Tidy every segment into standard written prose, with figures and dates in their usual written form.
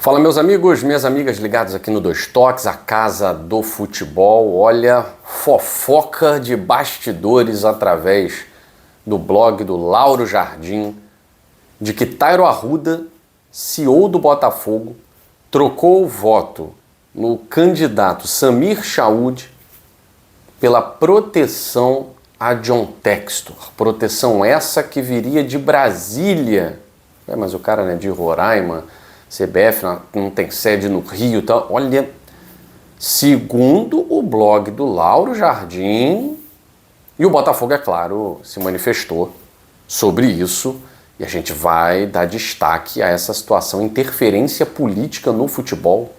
Fala, meus amigos, minhas amigas ligados aqui no Dois Toques, a casa do futebol. Olha, fofoca de bastidores através do blog do Lauro Jardim, de que Tairo Arruda, CEO do Botafogo, trocou o voto no candidato Samir Chaud pela proteção a John Textor. Proteção essa que viria de Brasília. Mas o cara não é de Roraima, CBF não tem sede no Rio e tal. Olha, segundo o blog do Lauro Jardim, e o Botafogo, é claro, se manifestou sobre isso, e a gente vai dar destaque a essa situação, interferência política no futebol,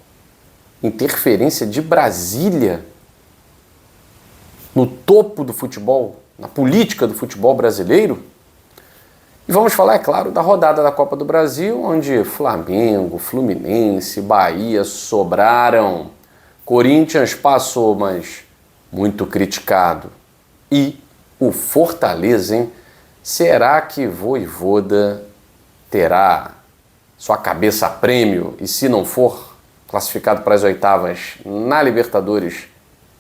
interferência de Brasília no topo do futebol, na política do futebol brasileiro. E vamos falar, é claro, da rodada da Copa do Brasil, onde Flamengo, Fluminense, Bahia sobraram. Corinthians passou, mas muito criticado. E o Fortaleza, hein? Será que Vojvoda terá sua cabeça a prêmio? E se não for classificado para as oitavas na Libertadores,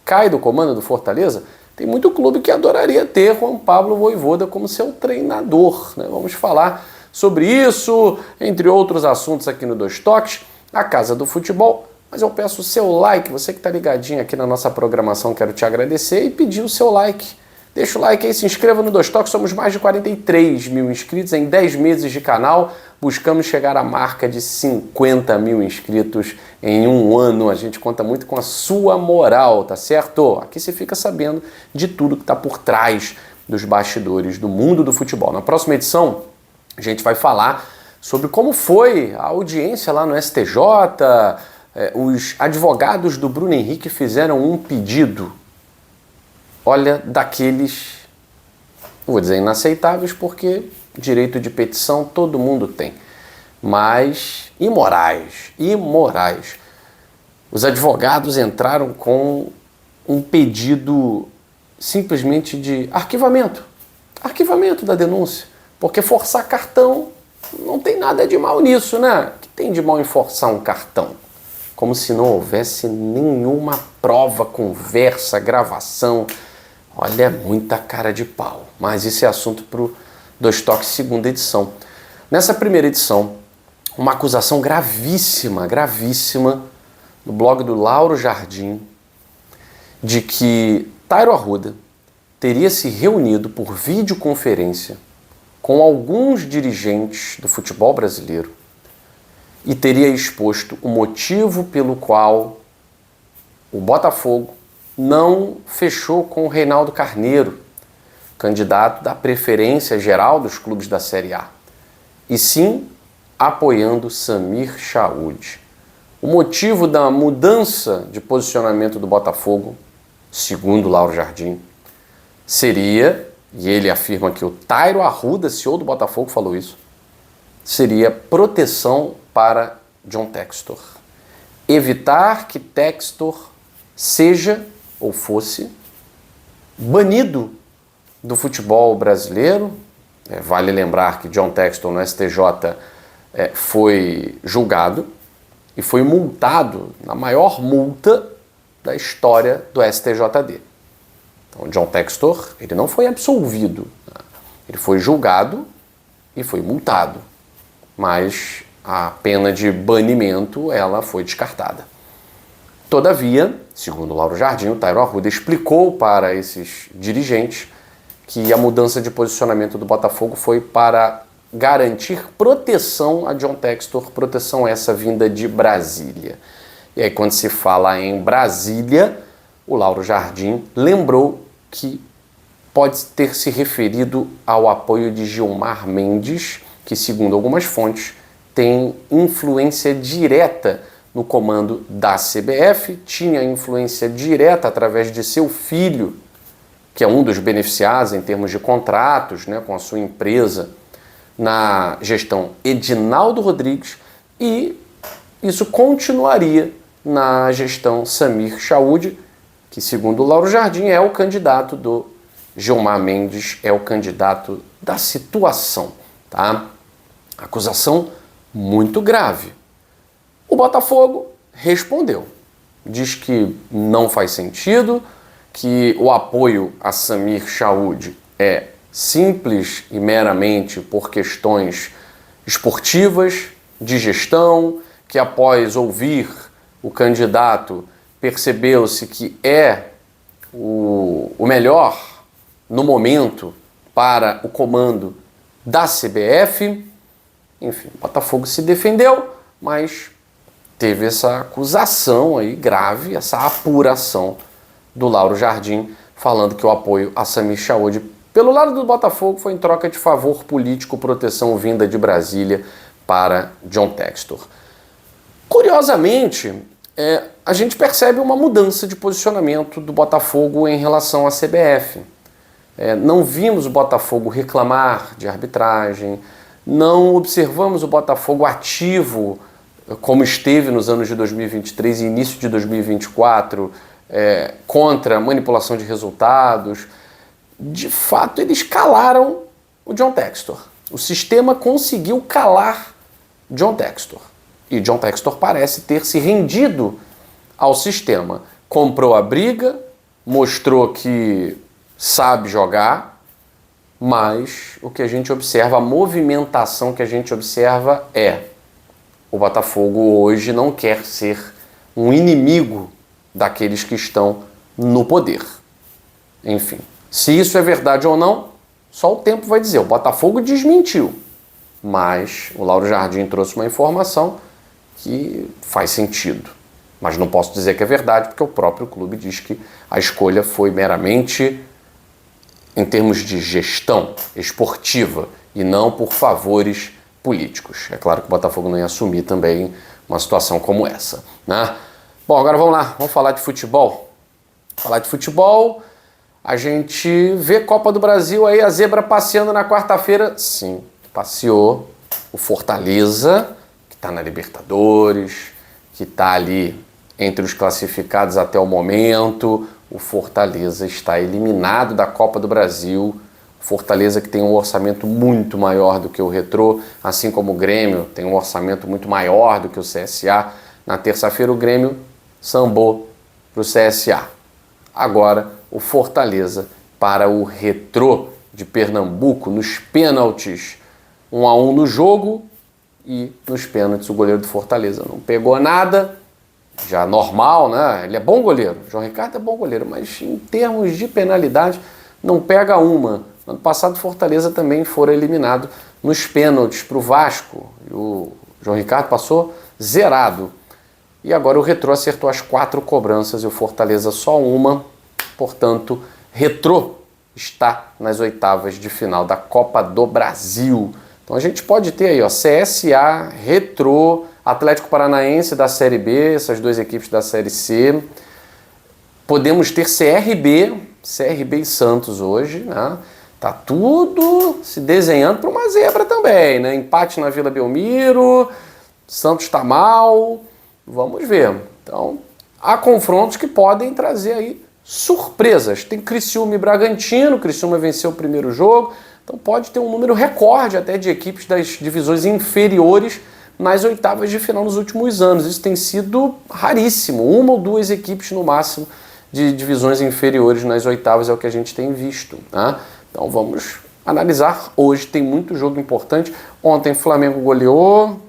cai do comando do Fortaleza? Tem muito clube que adoraria ter Juan Pablo Vojvoda como seu treinador, né? Vamos falar sobre isso, entre outros assuntos aqui no Dois Toques, a Casa do Futebol. Mas eu peço o seu like, você que está ligadinho aqui na nossa programação, quero te agradecer e pedir o seu like. Deixa o like aí, se inscreva no Dois Toques, somos mais de 43 mil inscritos em 10 meses de canal. Buscamos chegar à marca de 50 mil inscritos em um ano. A gente conta muito com a sua moral, tá certo? Aqui você fica sabendo de tudo que está por trás dos bastidores do mundo do futebol. Na próxima edição, a gente vai falar sobre como foi a audiência lá no STJ. Os advogados do Bruno Henrique fizeram um pedido, olha, daqueles, não vou dizer inaceitáveis, porque direito de petição todo mundo tem, mas imorais. Os advogados entraram com um pedido simplesmente de arquivamento da denúncia, porque forçar cartão não tem nada de mal nisso, né? O que tem de mal em forçar um cartão? Como se não houvesse nenhuma prova, conversa, gravação. Olha, muita cara de pau. Mas isso é assunto para o Dois Toques segunda edição. Nessa primeira edição, uma acusação gravíssima no blog do Lauro Jardim, de que Tairo Arruda teria se reunido por videoconferência com alguns dirigentes do futebol brasileiro e teria exposto o motivo pelo qual o Botafogo não fechou com o Reinaldo Carneiro, candidato da preferência geral dos clubes da Série A, e sim apoiando Samir Chaud. O motivo da mudança de posicionamento do Botafogo, segundo Lauro Jardim, seria, e ele afirma que o Tairo Arruda, CEO do Botafogo, falou isso, seria proteção para John Textor. Evitar que Textor seja ou fosse banido do futebol brasileiro. Vale lembrar que John Textor no STJ foi julgado e foi multado na maior multa da história do STJD. Então, John Textor, ele não foi absolvido, né? Ele foi julgado e foi multado, mas a pena de banimento ela foi descartada. Todavia, segundo Lauro Jardim, o Tairo Arruda explicou para esses dirigentes que a mudança de posicionamento do Botafogo foi para garantir proteção a John Textor, proteção essa vinda de Brasília. E aí, quando se fala em Brasília, o Lauro Jardim lembrou que pode ter se referido ao apoio de Gilmar Mendes, que, segundo algumas fontes, tem influência direta no comando da CBF, tinha influência direta através de seu filho, que é um dos beneficiados em termos de contratos, né, com a sua empresa, na gestão Edinaldo Rodrigues, e isso continuaria na gestão Samir Chaud, que, segundo o Lauro Jardim, é o candidato do Gilmar Mendes, é o candidato da situação, tá? Acusação muito grave. O O Botafogo respondeu. Diz que não faz sentido, que o apoio a Samir Chaoud é simples e meramente por questões esportivas, de gestão, que após ouvir o candidato percebeu-se que é o melhor no momento para o comando da CBF. Enfim, o Botafogo se defendeu, mas teve essa acusação aí grave, essa apuração do Lauro Jardim, falando que o apoio a Samir Chaoud pelo lado do Botafogo foi em troca de favor político, proteção vinda de Brasília para John Textor. Curiosamente, a gente percebe uma mudança de posicionamento do Botafogo em relação à CBF. Não vimos o Botafogo reclamar de arbitragem, não observamos o Botafogo ativo, como esteve nos anos de 2023 e início de 2024, contra a manipulação de resultados. De fato, eles calaram o John Textor. O sistema conseguiu calar John Textor. E John Textor parece ter se rendido ao sistema. Comprou a briga, mostrou que sabe jogar, mas o que a gente observa, a movimentação que a gente observa o Botafogo hoje não quer ser um inimigo daqueles que estão no poder. Enfim, se isso é verdade ou não, só o tempo vai dizer. O Botafogo desmentiu, mas o Lauro Jardim trouxe uma informação que faz sentido. Mas não posso dizer que é verdade, porque o próprio clube diz que a escolha foi meramente em termos de gestão esportiva e não por favores políticos. É claro que o Botafogo não ia assumir também uma situação como essa, né? Bom, agora vamos lá, vamos falar de futebol. Falar de futebol, a gente vê Copa do Brasil aí, a zebra passeando na quarta-feira. Sim, passeou o Fortaleza, que está na Libertadores, que está ali entre os classificados até o momento. O Fortaleza está eliminado da Copa do Brasil. Fortaleza que tem um orçamento muito maior do que o Retrô, assim como o Grêmio tem um orçamento muito maior do que o CSA. Na terça-feira o Grêmio sambou para o CSA. Agora o Fortaleza para o Retrô de Pernambuco nos pênaltis. 1-1 no jogo e nos pênaltis o goleiro do Fortaleza não pegou nada. Já normal, né? Ele é bom goleiro. João Ricardo é bom goleiro, mas em termos de penalidade não pega uma. Ano passado Fortaleza também foi eliminado nos pênaltis para o Vasco. E o João Ricardo passou zerado. E agora o Retrô acertou as 4 cobranças e o Fortaleza só uma. Portanto, Retrô está nas oitavas de final da Copa do Brasil. Então a gente pode ter aí, ó, CSA, Retrô, Atlético Paranaense da Série B, essas 2 equipes da Série C. Podemos ter CRB e Santos hoje, né? Tá tudo se desenhando para uma zebra também, né? Empate na Vila Belmiro, Santos tá mal, vamos ver. Então, há confrontos que podem trazer aí surpresas. Tem Criciúma e Bragantino, Criciúma venceu o primeiro jogo, então pode ter um número recorde até de equipes das divisões inferiores nas oitavas de final nos últimos anos. Isso tem sido raríssimo, 1 ou 2 equipes no máximo de divisões inferiores nas oitavas é o que a gente tem visto, né? Então vamos analisar. Hoje tem muito jogo importante. Ontem Flamengo goleou,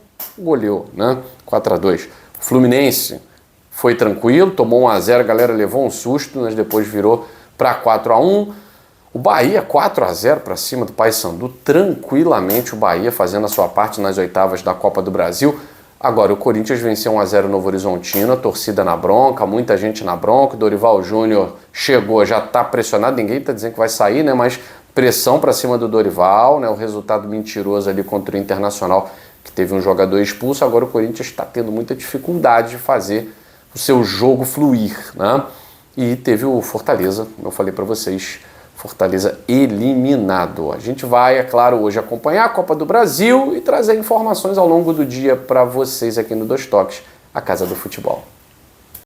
né? 4-2. Fluminense foi tranquilo, tomou 1-0, a galera levou um susto, mas depois virou para 4-1. O Bahia 4-0 para cima do Paysandu, tranquilamente o Bahia fazendo a sua parte nas oitavas da Copa do Brasil. Agora o Corinthians venceu 1-0 no Novo Horizontino, a torcida na bronca, muita gente na bronca. O Dorival Júnior chegou, já está pressionado, ninguém está dizendo que vai sair, né? Mas pressão para cima do Dorival, né? O resultado mentiroso ali contra o Internacional, que teve um jogador expulso. Agora o Corinthians está tendo muita dificuldade de fazer o seu jogo fluir, né? E teve o Fortaleza, como eu falei para vocês, Fortaleza eliminado. A gente vai, é claro, hoje acompanhar a Copa do Brasil e trazer informações ao longo do dia para vocês aqui no Dois Toques, a Casa do Futebol.